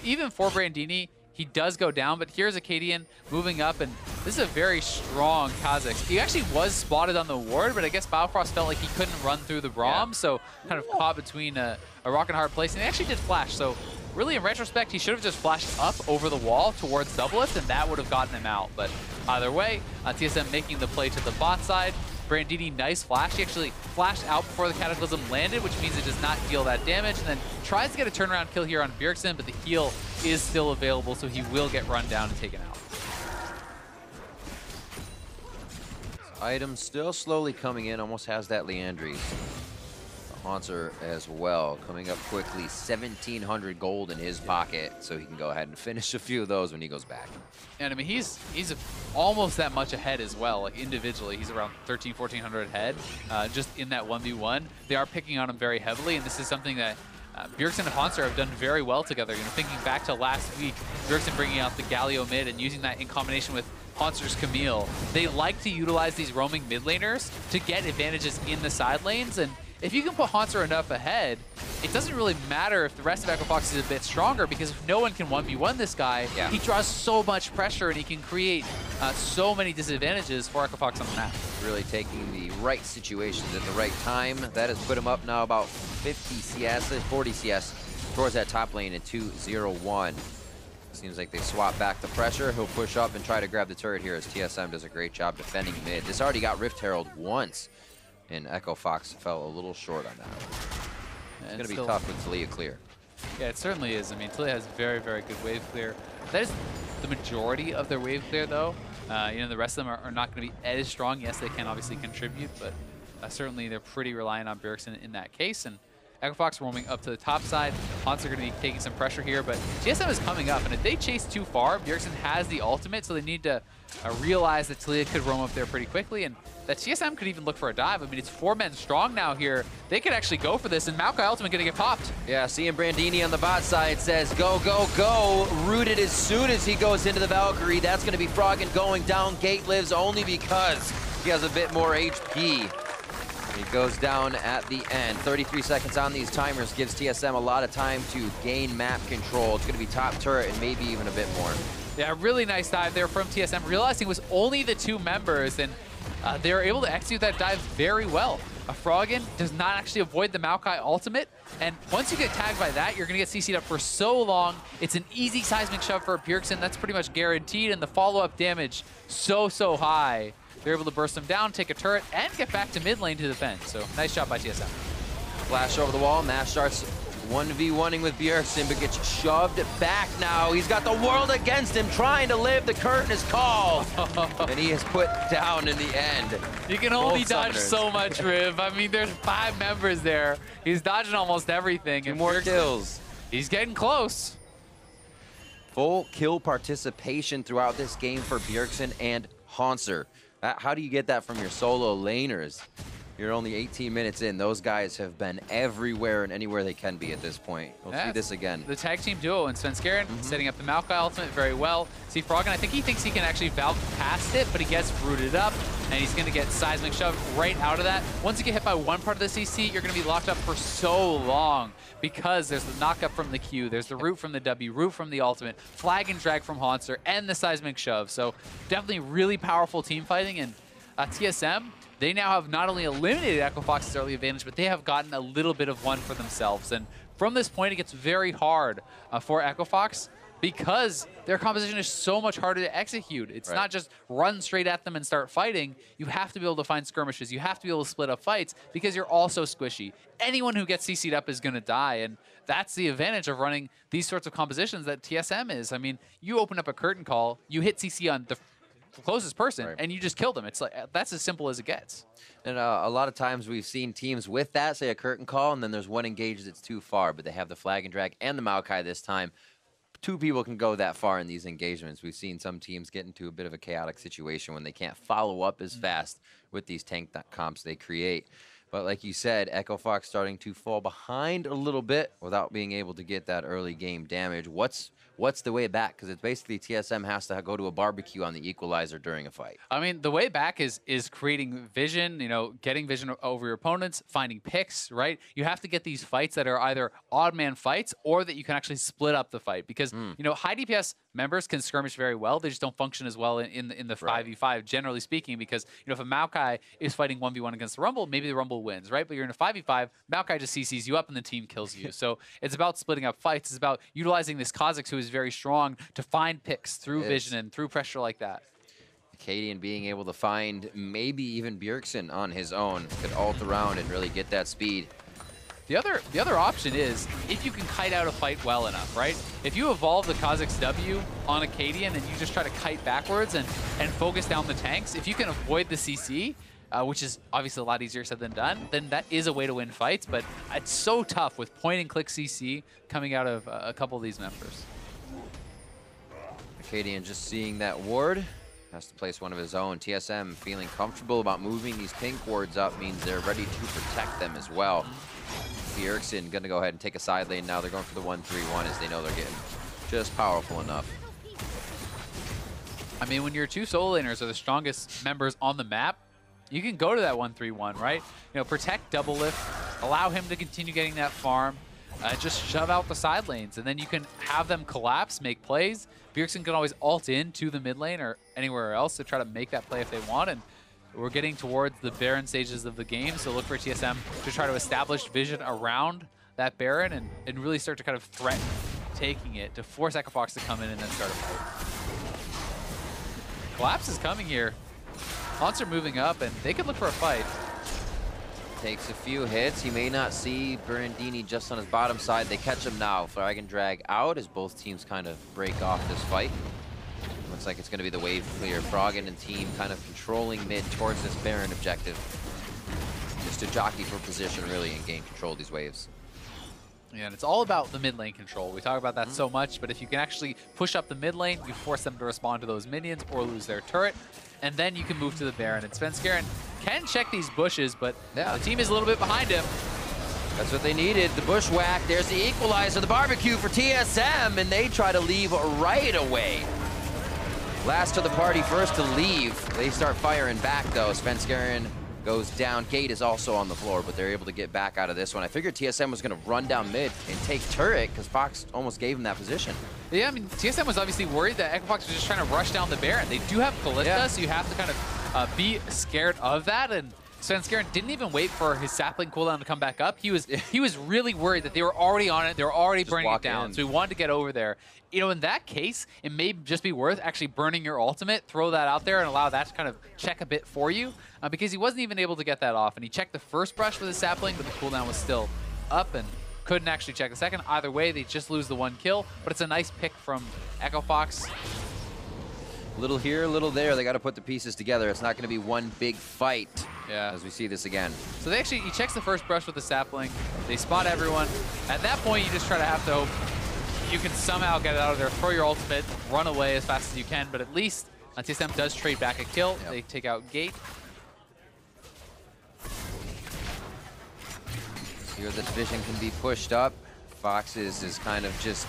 even for Brandini, he does go down, but here's Akaadian moving up, and this is a very strong Kha'Zix. He actually was spotted on the ward, but I guess Biofrost felt like he couldn't run through the Braum, so kind of caught between a rock and a hard place, and he actually did flash, so really in retrospect, he should have just flashed up over the wall towards DoubleLift, and that would have gotten him out. But either way, TSM making the play to the bot side. Brandini, nice flash. He actually flashed out before the Cataclysm landed, which means it does not deal that damage, and then tries to get a turnaround kill here on Bjergsen, but the heal is still available, so he will get run down and taken out. Item still slowly coming in, almost has that Leandri. Hauntzer as well, coming up quickly, 1,700 gold in his pocket, so he can go ahead and finish a few of those when he goes back. And I mean, he's almost that much ahead as well. Like individually, he's around 1,400 ahead, just in that 1v1. They are picking on him very heavily, and this is something that Bjergsen and Hauntzer have done very well together. Thinking back to last week, Bjergsen bringing out the Galio mid and using that in combination with Hauntzer's Camille. They like to utilize these roaming mid laners to get advantages in the side lanes, and if you can put Hauntzer enough ahead, it doesn't really matter if the rest of Echo Fox is a bit stronger, because if no one can 1v1 this guy, he draws so much pressure and he can create so many disadvantages for Echo Fox on the map. Really taking the right situations at the right time. That has put him up now about 50 CS, 40 CS towards that top lane in 2-0-1. Seems like they swap back the pressure. He'll push up and try to grab the turret here as TSM does a great job defending mid. This already got Rift Herald once, and Echo Fox fell a little short on that. It's going to be tough with Taliyah clear. Yeah, it certainly is. I mean, Taliyah has very, very good wave clear. That is the majority of their wave clear, though. The rest of them are not going to be as strong. Yes, they can obviously contribute, but certainly they're pretty reliant on Bjergsen in that case. And Echo Fox roaming up to the top side. Hauntzer going to be taking some pressure here, but TSM is coming up, and if they chase too far, Bjergsen has the ultimate, so they need to realize that Taliyah could roam up there pretty quickly, and that TSM could even look for a dive. I mean, it's 4 men strong now here. They could actually go for this, and Maokai ultimate going to get popped. Yeah, seeing Brandini on the bot side says, go, go, go. Rooted as soon as he goes into the Valkyrie. That's going to be Froggen going down. Gate lives only because he has a bit more HP. He goes down at the end. 33 seconds on these timers gives TSM a lot of time to gain map control. It's going to be top turret and maybe even a bit more. Yeah, really nice dive there from TSM, realizing it was only the 2 members, and they were able to execute that dive very well. Froggen does not actually avoid the Maokai ultimate, and once you get tagged by that, you're going to get CC'd up for so long. It's an easy seismic shove for Bjergsen. That's pretty much guaranteed, and the follow-up damage so high. They're able to burst him down, take a turret, and get back to mid lane to defend. So nice job by TSM. Flash over the wall. Mash starts 1v1ing with Bjergsen, but gets shoved back now. He's got the world against him, trying to live. The curtain is called, and he is put down in the end. You can only dodge so much, Riv. I mean, there's 5 members there. He's dodging almost everything. 2 more kills. He's getting close. Full kill participation throughout this game for Bjergsen and Hauntzer. How do you get that from your solo laners? You're only 18 minutes in. Those guys have been everywhere and anywhere they can be at this point. We'll see this again. The tag team duo and Svenskeren setting up the Maokai ultimate very well. See, Froggen, I think he thinks he can actually Valk past it, but he gets rooted up, and he's going to get seismic shoved right out of that. Once you get hit by one part of the CC, you're going to be locked up for so long, because there's the knockup from the Q, there's the root from the W, root from the ultimate, flag and drag from Hauntzer, and the seismic shove. So definitely really powerful team fighting, and TSM, they now have not only eliminated Echo Fox's early advantage, but they have gotten a little bit of one for themselves. And from this point, it gets very hard for Echo Fox, because their composition is so much harder to execute. It's not just run straight at them and start fighting. You have to be able to find skirmishes. You have to be able to split up fights, because you're all so squishy. Anyone who gets CC'd up is going to die, and that's the advantage of running these sorts of compositions that TSM is. I mean, you open up a curtain call, you hit CC on the closest person, and you just kill them. It's like, that's as simple as it gets. And a lot of times we've seen teams with that, say a curtain call, and then there's one engage that's too far, but they have the flag and drag and the Maokai this time. two people can go that far in these engagements. We've seen some teams get into a bit of a chaotic situation when they can't follow up as fast with these tank comps they create. But like you said, Echo Fox starting to fall behind a little bit without being able to get that early game damage. What's the way back? Because it's basically TSM has to go to a barbecue on the equalizer during a fight. I mean, the way back is creating vision, you know, getting vision over your opponents, finding picks, right? You have to get these fights that are either odd man fights or that you can actually split up the fight. Because, you know, high DPS members can skirmish very well. They just don't function as well in the 5v5, generally speaking, because, you know, if a Maokai is fighting 1v1 against the Rumble, maybe the Rumble wins, right? But you're in a 5v5, Maokai just CCs you up and the team kills you. So it's about splitting up fights. It's about utilizing this Kha'Zix, who is very strong, to find picks through vision and through pressure like that. Akaadian being able to find maybe even Bjergsen on his own could ult around and really get that speed. The other option is if you can kite out a fight well enough, right? If you evolve the Kha'Zix W on Akaadian and you just try to kite backwards and focus down the tanks, if you can avoid the CC, which is obviously a lot easier said than done, then that is a way to win fights. But it's so tough with point and click CC coming out of a couple of these members. Akaadian just seeing that ward, has to place one of his own. TSM feeling comfortable about moving these pink wards up means they're ready to protect them as well. Bjergsen gonna go ahead and take a side lane now. They're going for the 1-3-1 as they know they're getting just powerful enough. I mean, when your two solo laners are the strongest members on the map, you can go to that 1-3-1, right? You know, protect DoubleLift, allow him to continue getting that farm, just shove out the side lanes, and then you can have them collapse, make plays. Bjergsen can always ult in to the mid lane or anywhere else to try to make that play if they want. And we're getting towards the Baron stages of the game, so look for TSM to try to establish vision around that Baron and really start to kind of threaten taking it to force Echo Fox to come in and then start a fight. Collapse is coming here. Hauntzer moving up, and they could look for a fight. Takes a few hits. He may not see Brandini just on his bottom side. They catch him now. Froggen drag out as both teams kind of break off this fight. Looks like it's going to be the wave clear. Froggen and team kind of controlling mid towards this Baron objective. Just to jockey for position, really, and gain control of these waves. Yeah, and it's all about the mid lane control. We talk about that so much, but if you can actually push up the mid lane, you force them to respond to those minions or lose their turret, and then you can move to the Baron. And Svenskeren can check these bushes, but the team is a little bit behind him. That's what they needed, the bushwhack. There's the equalizer, the barbecue for TSM, and they try to leave right away. Last to the party, first to leave. They start firing back, though. Svenskeren goes down. Gate is also on the floor, but they're able to get back out of this one. I figured TSM was going to run down mid and take turret because Fox almost gave him that position. Yeah, I mean, TSM was obviously worried that Echo Fox was just trying to rush down the Baron. They do have Kalista, so you have to kind of be scared of that. And Svenskeren didn't even wait for his sapling cooldown to come back up. He was really worried that they were already on it. They were already burning it down. So he wanted to get over there. You know, in that case, it may just be worth actually burning your ultimate, throw that out there, and allow that to kind of check a bit for you, because he wasn't even able to get that off. And he checked the first brush with his sapling, but the cooldown was still up and couldn't actually check the second. Either way, they just lose the one kill, but it's a nice pick from Echo Fox. Little here, little there. They got to put the pieces together. It's not going to be one big fight as we see this again. So he checks the first brush with the sapling. They spot everyone. At that point, you just try to have to hope you can somehow get it out of there, throw your ultimate, run away as fast as you can, but at least TSM does trade back a kill. They take out Gate. Here this vision can be pushed up. Fox is kind of just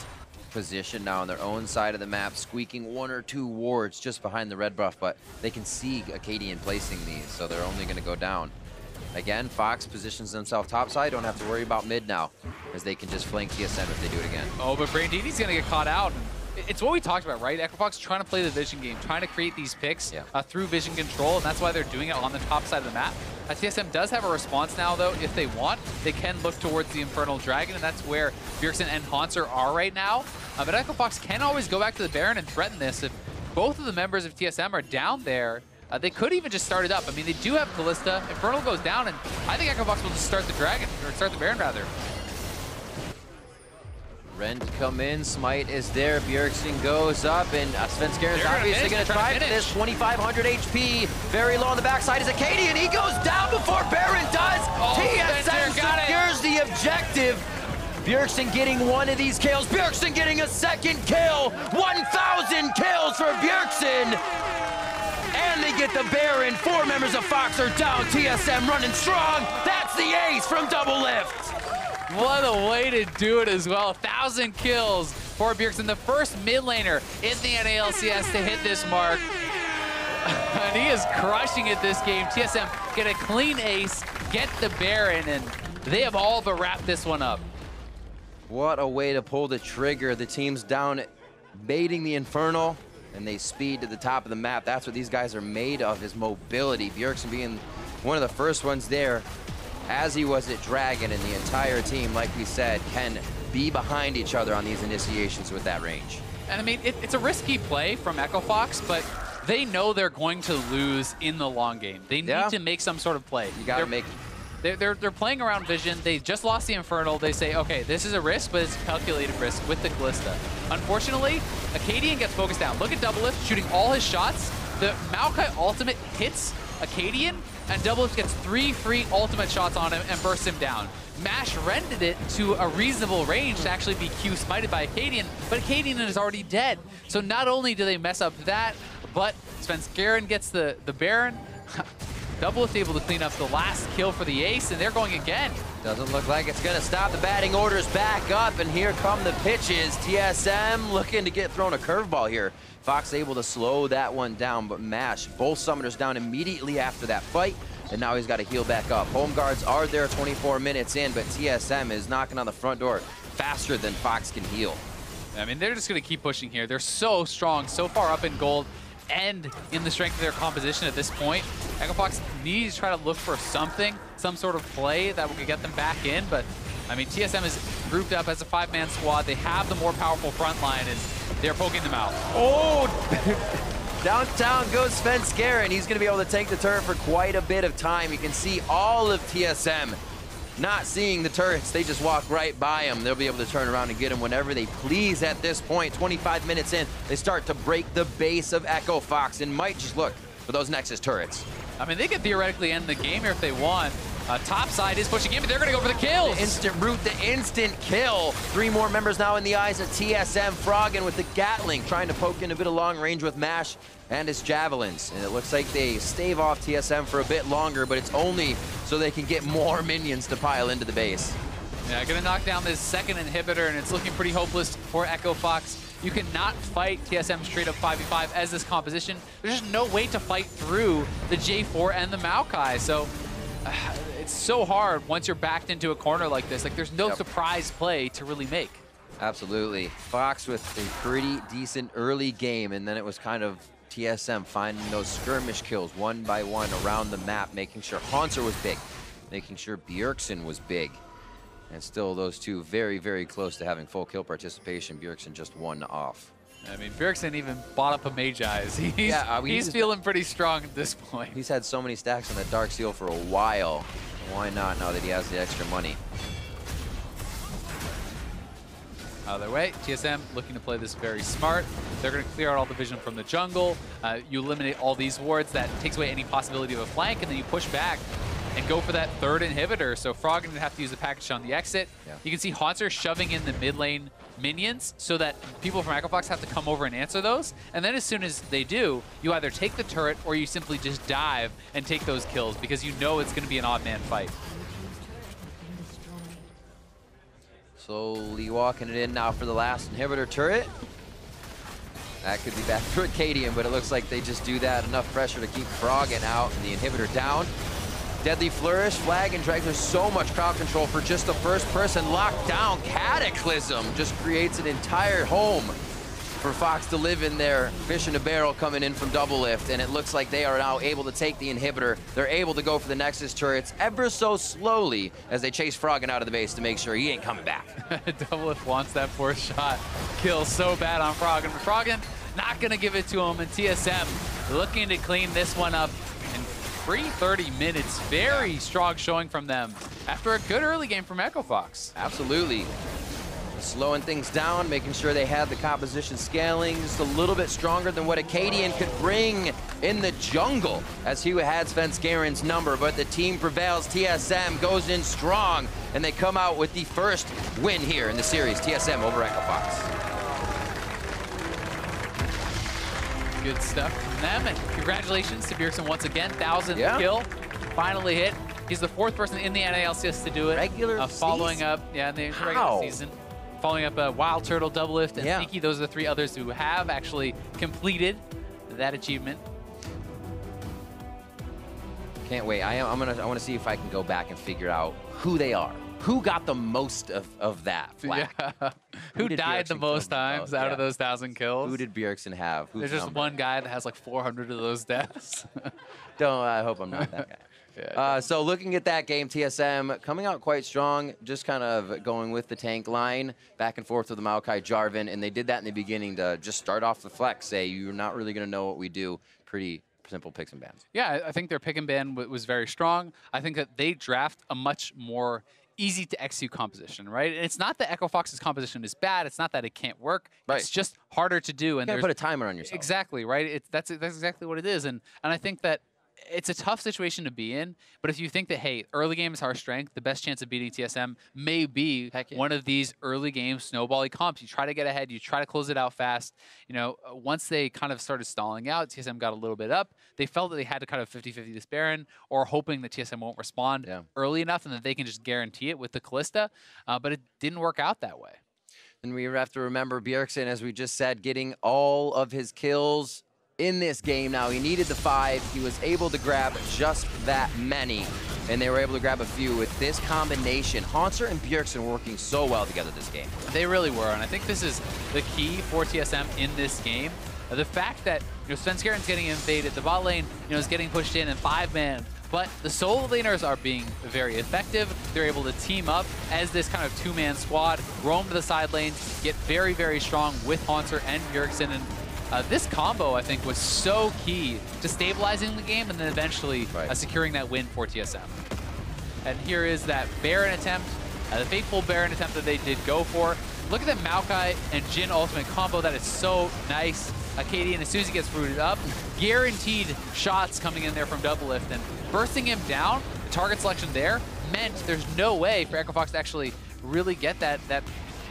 positioned now on their own side of the map, squeaking one or two wards just behind the red buff, but they can see Akaadian placing these, so they're only going to go down. Again, Fox positions themselves topside, don't have to worry about mid now, as they can just flank TSM if they do it again. Oh, but Brandini's going to get caught out. It's what we talked about, right? Echo Fox trying to play the vision game, trying to create these picks through vision control, and that's why they're doing it on the top side of the map. TSM does have a response now, though. If they want, they can look towards the Infernal Dragon, and that's where Bjergsen and Hauntzer are right now. But Echo Fox can always go back to the Baron and threaten this. If both of the members of TSM are down there, they could even just start it up. I mean, they do have Kalista. Infernal goes down, and I think Echo Fox will just start the Dragon, or start the Baron, rather. Rend come in, Smite is there, Bjergsen goes up, and Svenskeren's obviously going to try for this. 2,500 HP, very low on the backside is Akaadian. He goes down before Baron does. TSM secures the objective. Bjergsen getting one of these kills. Bjergsen getting a second kill. 1,000 kills for Bjergsen. And they get the Baron. 4 members of Fox are down. TSM running strong. That's the ace from DoubleLift. What a way to do it as well. 1,000 kills for Bjergsen, the first mid laner in the NA LCS to hit this mark. And he is crushing it this game. TSM get a clean ace, get the Baron, and they have all but wrapped this one up. What a way to pull the trigger. The team's down baiting the Infernal, and they speed to the top of the map. That's what these guys are made of, is mobility. Bjergsen being one of the first ones there, as he was at Dragon, and the entire team, like we said, can be behind each other on these initiations with that range. And I mean, it's a risky play from Echo Fox, but they know they're going to lose in the long game. They need to make some sort of play. You gotta make They're playing around vision. They just lost the Infernal. They say, okay, this is a risk, but it's a calculated risk with the Kalista. Unfortunately, Akaadian gets focused down. Look at DoubleLift shooting all his shots. The Maokai ultimate hits Akaadian, and DoubleLift gets 3 free ultimate shots on him and bursts him down. Mash rendered it to a reasonable range to actually be Q smited by Akaadian, but Akaadian is already dead. So not only do they mess up that, but Svenskeren gets the Baron. DoubleLift able to clean up the last kill for the ace, and they're going again. Doesn't look like it's gonna stop. The batting orders back up, and here come the pitches. TSM looking to get thrown a curveball here. Fox able to slow that one down, but Mash, both summoners down immediately after that fight, and now he's got to heal back up. Home guards are there 24 minutes in, but TSM is knocking on the front door faster than Fox can heal. I mean, they're just going to keep pushing here. They're so strong, so far up in gold, and in the strength of their composition at this point. Echo Fox needs to try to look for something, some sort of play that will get them back in, but I mean, TSM is grouped up as a 5-man squad. They have the more powerful front line, and they're poking them out. Oh! Downtown goes Svenskeren. He's going to be able to take the turret for quite a bit of time. You can see all of TSM not seeing the turrets. They just walk right by them. They'll be able to turn around and get them whenever they please at this point. 25 minutes in, they start to break the base of Echo Fox and might just look for those Nexus turrets. I mean, they could theoretically end the game here if they want. Top side is pushing in, but they're going to go for the kills. The instant root, the instant kill. 3 more members now in the eyes of TSM. Froggen with the Gatling, trying to poke in a bit of long range with Mash and his Javelins. And it looks like they stave off TSM for a bit longer, but it's only so they can get more minions to pile into the base. Yeah, going to knock down this second inhibitor, and it's looking pretty hopeless for Echo Fox. You cannot fight TSM straight up 5v5 as this composition. There's just no way to fight through the J4 and the Maokai. So it's so hard once you're backed into a corner like this. Like, there's no surprise play to really make. Absolutely. Fox with a pretty decent early game, and then it was kind of TSM finding those skirmish kills one by one around the map, making sure Hauntzer was big, making sure Bjergsen was big. And still those two very, very close to having full kill participation. Bjergsen just 1 off. I mean, Bjergsen even bought up a Mage Eyes. He's feeling pretty strong at this point. He's had so many stacks on that Dark Seal for a while. Why not now that he has the extra money? Either way, TSM looking to play this very smart. They're going to clear out all the vision from the jungle. You eliminate all these wards. That takes away any possibility of a flank, and then you push back and go for that 3rd inhibitor. So Froggen would have to use the package on the exit. Yeah. You can see Hauntzer shoving in the mid lane minions so that people from Echo Fox have to come over and answer those. And then as soon as they do, you either take the turret or you simply just dive and take those kills because you know it's going to be an odd man fight. Slowly walking it in now for the last inhibitor turret. That could be bad for Akaadian, but it looks like they just do that. Enough pressure to keep Froggen out and the inhibitor down. Deadly Flourish, Flag, and Drag. There's so much crowd control for just the first person locked down. Cataclysm just creates an entire home for Fox to live in there. Fish in a barrel coming in from DoubleLift, and it looks like they are now able to take the inhibitor. They're able to go for the Nexus turrets ever so slowly as they chase Froggen out of the base to make sure he ain't coming back. DoubleLift wants that 4th shot kill so bad on Froggen, but Froggen not gonna give it to him, and TSM looking to clean this one up. Free 30 minutes, very strong showing from them after a good early game from Echo Fox. Absolutely. slowing things down, making sure they had the composition scaling just a little bit stronger than what Akaadian could bring in the jungle, as he had Svenskeren's number, but the team prevails. TSM goes in strong, and they come out with the first win here in the series. TSM over Echo Fox. Good stuff from them, and congratulations to Bjergsen once again. 1,000th kill, finally hit. He's the 4th person in the NA LCS to do it. Regular following season? up, in the regular season. Following up Wild Turtle, DoubleLift, and Sneaky. Those are the 3 others who have actually completed that achievement. Can't wait. I want to see if I can go back and figure out who they are. Who got the most of that flag? Yeah. Who died the most times out of those 1,000 kills? Who did Bjergsen have? There's just one guy that has like 400 of those deaths. I hope I'm not that guy. So looking at that game, TSM coming out quite strong, just kind of going with the tank line, back and forth with the Maokai Jarvan, and they did that in the beginning to just start off the flex, say you're not really going to know what we do. Pretty simple picks and bans. Yeah, I think their pick and ban was very strong. I think that they draft a much more easy to execute composition, right? And it's not that Echo Fox's composition is bad. It's not that it can't work. Right. It's just harder to do. And you gotta put a timer on yourself. Exactly, right? That's exactly what it is. And I think that it's a tough situation to be in, but if you think that, hey, early game is our strength, the best chance of beating TSM may be one of these early game snowbally comps. You try to get ahead, you try to close it out fast. You know, once they kind of started stalling out, TSM got a little bit up. They felt that they had to kind of 50-50 this Baron, or hoping that TSM won't respond early enough and that they can just guarantee it with the Kalista, but it didn't work out that way. And we have to remember Bjergsen, as we just said, getting all of his kills in this game. Now, he needed the 5. He was able to grab just that many, and they were able to grab a few with this combination. Hauntzer and Bjergsen working so well together this game. They really were, and I think this is the key for TSM in this game. The fact that, you know, Svenskeren's getting invaded, the bot lane, you know, is getting pushed in 5-man, but the solo laners are being very effective. They're able to team up as this kind of 2-man squad, roam to the side lanes, get very, very strong with Hauntzer and Bjergsen, and this combo, I think, was so key to stabilizing the game and then eventually securing that win for TSM. And here is that Baron attempt, the fateful Baron attempt that they did go for. Look at the Maokai and Jhin ultimate combo. That is so nice. Akaadian, as soon as he gets rooted up, guaranteed shots coming in there from DoubleLift, and bursting him down, the target selection there meant there's no way for Echo Fox to actually really get that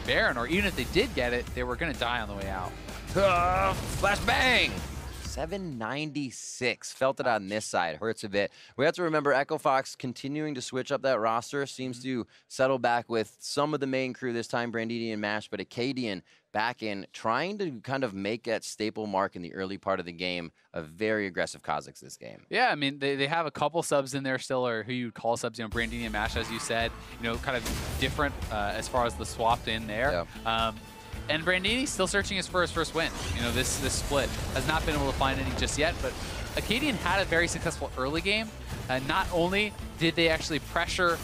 Baron, or even if they did get it, they were going to die on the way out. Flash bang! 796. Felt it on this side. Hurts a bit. We have to remember Echo Fox continuing to switch up that roster. Seems to settle back with some of the main crew this time, Brandini and Mash, but Akaadian back in, trying to kind of make that staple mark in the early part of the game. A very aggressive Kha'Zix this game. Yeah, I mean, they have a couple subs in there still, or who you'd call subs, you know, Brandini and Mash, as you said, you know, kind of different as far as the swapped in there. Yeah. And Brandini's still searching for his first win. You know, this split has not been able to find any just yet, but Akaadian had a very successful early game. Not only did they actually pressure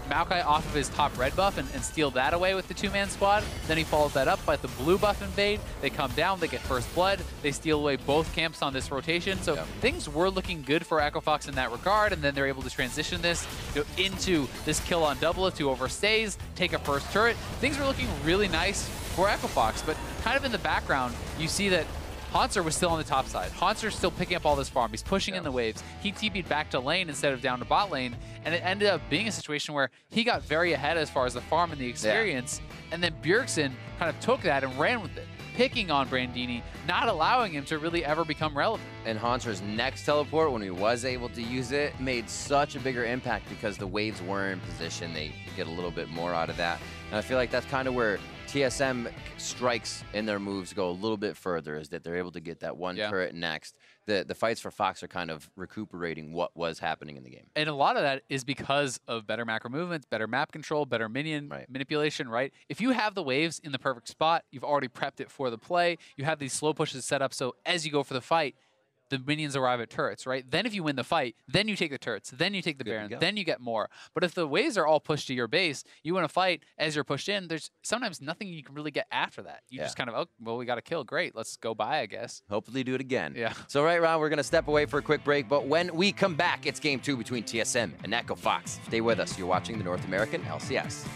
Maokai off of his top red buff and steal that away with the 2-man squad, then he follows that up by the blue buff invade. They come down, they get first blood, they steal away both camps on this rotation. So things were looking good for Echo Fox in that regard, and then they're able to transition this into this kill on DoubleLift, who overstays, take a first turret. Things were looking really nice for Echo Fox, but kind of in the background, you see that Hauntzer was still on the top side. Hauntser's still picking up all this farm. He's pushing in the waves. He TP'd back to lane instead of down to bot lane, and it ended up being a situation where he got very ahead as far as the farm and the experience, and then Bjergsen kind of took that and ran with it, picking on Brandini, not allowing him to really ever become relevant. And Hauntzer's next teleport, when he was able to use it, made such a bigger impact because the waves were in position. They get a little bit more out of that. And I feel like that's kind of where TSM strikes in their moves go a little bit further, is that they're able to get that one turret next. The fights for Fox are kind of recuperating what was happening in the game. And a lot of that is because of better macro movements, better map control, better minion manipulation, right? If you have the waves in the perfect spot, you've already prepped it for the play, you have these slow pushes set up so as you go for the fight, the minions arrive at turrets, right? Then if you win the fight, then you take the turrets, then you take the Baron, then you get more. But if the waves are all pushed to your base, you win a fight as you're pushed in, there's sometimes nothing you can really get after that. You just kind of, oh, well, we got a kill. Great, let's go by, I guess. Hopefully do it again. Yeah. So right around, we're going to step away for a quick break, but when we come back, it's game 2 between TSM and Echo Fox. Stay with us. You're watching the North American LCS.